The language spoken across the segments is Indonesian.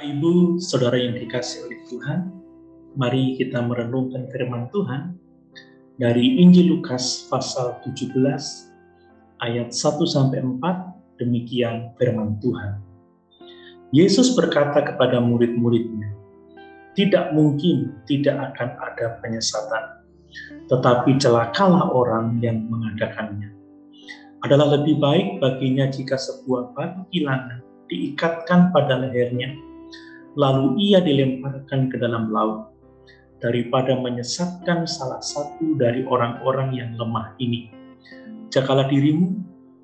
Bapak, Ibu, Saudara yang dikasihi oleh Tuhan, mari kita merenungkan firman Tuhan dari Injil Lukas pasal 17 ayat 1-4. Demikian firman Tuhan. Yesus berkata kepada murid-muridnya, "Tidak mungkin tidak akan ada penyesatan, tetapi celakalah orang yang mengadakannya. Adalah lebih baik baginya jika sebuah batu kilangan diikatkan pada lehernya, lalu ia dilemparkan ke dalam laut, daripada menyesatkan salah satu dari orang-orang yang lemah ini. Jagalah dirimu,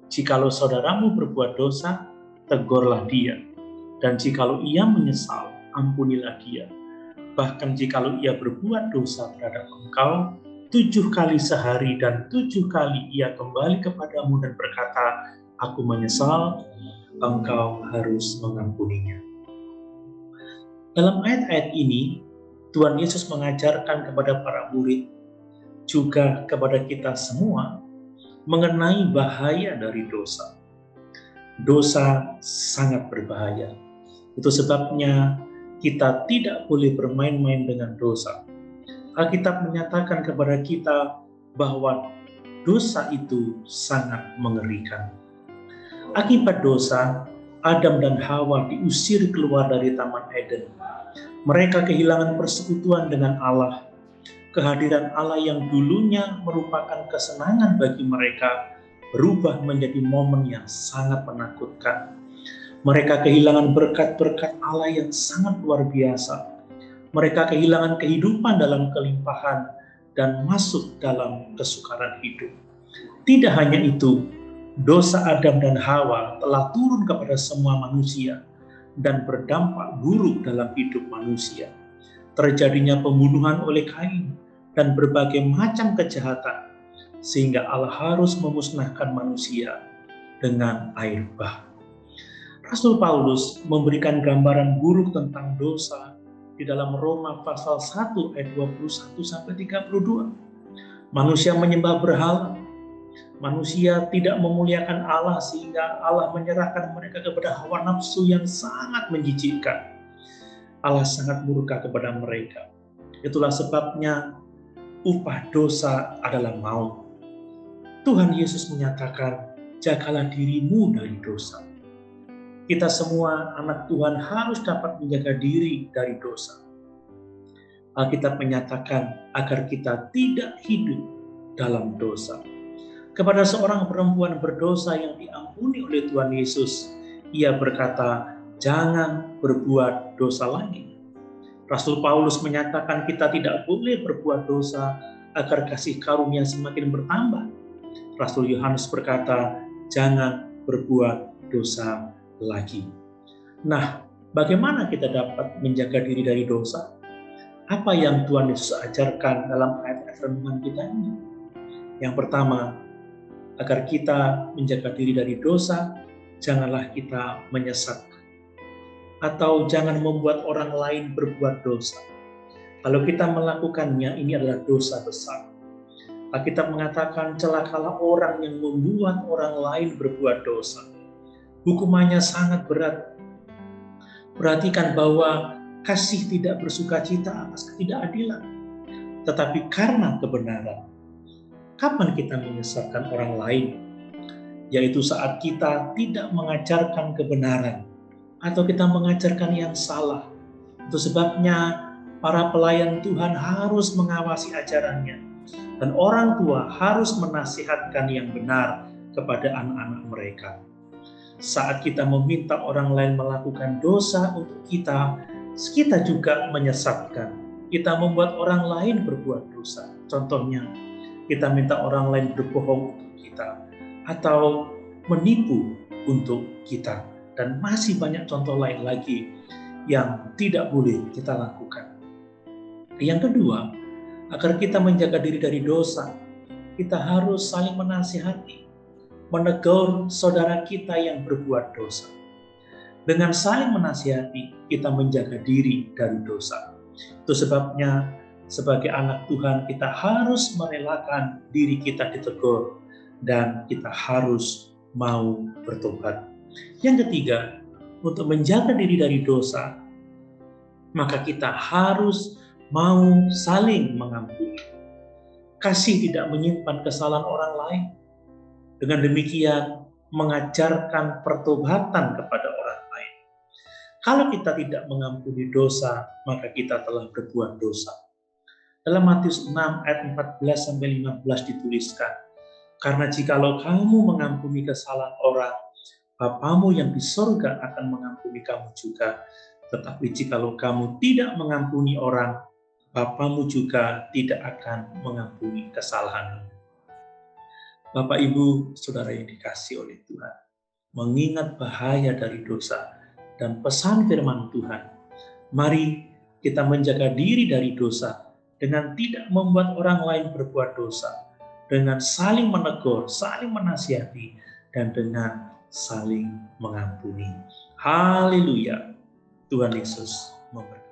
jikalau saudaramu berbuat dosa, tegurlah dia, dan jikalau ia menyesal, ampunilah dia. Bahkan jikalau ia berbuat dosa terhadap engkau 7 kali sehari dan 7 kali ia kembali kepadamu dan berkata, 'Aku menyesal,' engkau harus mengampuninya." Dalam ayat-ayat ini, Tuhan Yesus mengajarkan kepada para murid, juga kepada kita semua, mengenai bahaya dari dosa. Dosa sangat berbahaya. Itu sebabnya kita tidak boleh bermain-main dengan dosa. Alkitab menyatakan kepada kita bahwa dosa itu sangat mengerikan. Akibat dosa, Adam dan Hawa diusir keluar dari Taman Eden. Mereka kehilangan persekutuan dengan Allah. Kehadiran Allah yang dulunya merupakan kesenangan bagi mereka berubah menjadi momen yang sangat menakutkan. Mereka kehilangan berkat-berkat Allah yang sangat luar biasa. Mereka kehilangan kehidupan dalam kelimpahan dan masuk dalam kesukaran hidup. Tidak hanya itu, dosa Adam dan Hawa telah turun kepada semua manusia dan berdampak buruk dalam hidup manusia. Terjadinya pembunuhan oleh Kain dan berbagai macam kejahatan, sehingga Allah harus memusnahkan manusia dengan air bah. Rasul Paulus memberikan gambaran buruk tentang dosa di dalam Roma pasal 1 ayat 21-32. Manusia menyembah berhala. Manusia tidak memuliakan Allah sehingga Allah menyerahkan mereka kepada hawa nafsu yang sangat menjijikkan. Allah sangat murka kepada mereka. Itulah sebabnya upah dosa adalah maut. Tuhan Yesus menyatakan, jagalah dirimu dari dosa. Kita semua anak Tuhan harus dapat menjaga diri dari dosa. Alkitab menyatakan agar kita tidak hidup dalam dosa. Kepada seorang perempuan berdosa yang diampuni oleh Tuhan Yesus, ia berkata, jangan berbuat dosa lagi. Rasul Paulus menyatakan kita tidak boleh berbuat dosa agar kasih karunia semakin bertambah. Rasul Yohanes berkata, jangan berbuat dosa lagi. Nah, bagaimana kita dapat menjaga diri dari dosa? Apa yang Tuhan Yesus ajarkan dalam ayat-ayat renungan kita ini? Yang pertama, agar kita menjaga diri dari dosa, janganlah kita menyesatkan. Atau jangan membuat orang lain berbuat dosa. Kalau kita melakukannya, ini adalah dosa besar. Alkitab mengatakan, celakalah orang yang membuat orang lain berbuat dosa. Hukumannya sangat berat. Perhatikan bahwa kasih tidak bersuka cita atas ketidakadilan, tetapi karena kebenaran. Kapan kita menyesatkan orang lain? Yaitu saat kita tidak mengajarkan kebenaran atau kita mengajarkan yang salah. Itu sebabnya para pelayan Tuhan harus mengawasi ajarannya dan orang tua harus menasihatkan yang benar kepada anak-anak mereka. Saat kita meminta orang lain melakukan dosa untuk kita juga menyesatkan. Kita membuat orang lain berbuat dosa. Contohnya, kita minta orang lain berbohong untuk kita atau menipu untuk kita, dan masih banyak contoh lain lagi yang tidak boleh kita lakukan. Yang kedua, agar kita menjaga diri dari dosa, kita harus saling menasihati, menegur saudara kita yang berbuat dosa. Dengan saling menasihati, kita menjaga diri dari dosa. Itu sebabnya sebagai anak Tuhan, kita harus merelakan diri kita ditegur dan kita harus mau bertobat. Yang ketiga, untuk menjaga diri dari dosa, maka kita harus mau saling mengampuni. Kasih tidak menyimpan kesalahan orang lain. Dengan demikian, mengajarkan pertobatan kepada orang lain. Kalau kita tidak mengampuni dosa, maka kita telah berbuat dosa. Dalam Matius 6 ayat 14-15 dituliskan, karena jikalau kamu mengampuni kesalahan orang, Bapamu yang di sorga akan mengampuni kamu juga. Tetapi jikalau kamu tidak mengampuni orang, Bapamu juga tidak akan mengampuni kesalahanmu. Bapak, Ibu, Saudara yang dikasihi oleh Tuhan, mengingat bahaya dari dosa dan pesan firman Tuhan, mari kita menjaga diri dari dosa dengan tidak membuat orang lain berbuat dosa, dengan saling menegur, saling menasihati, dan dengan saling mengampuni. Haleluya. Tuhan Yesus memberkati.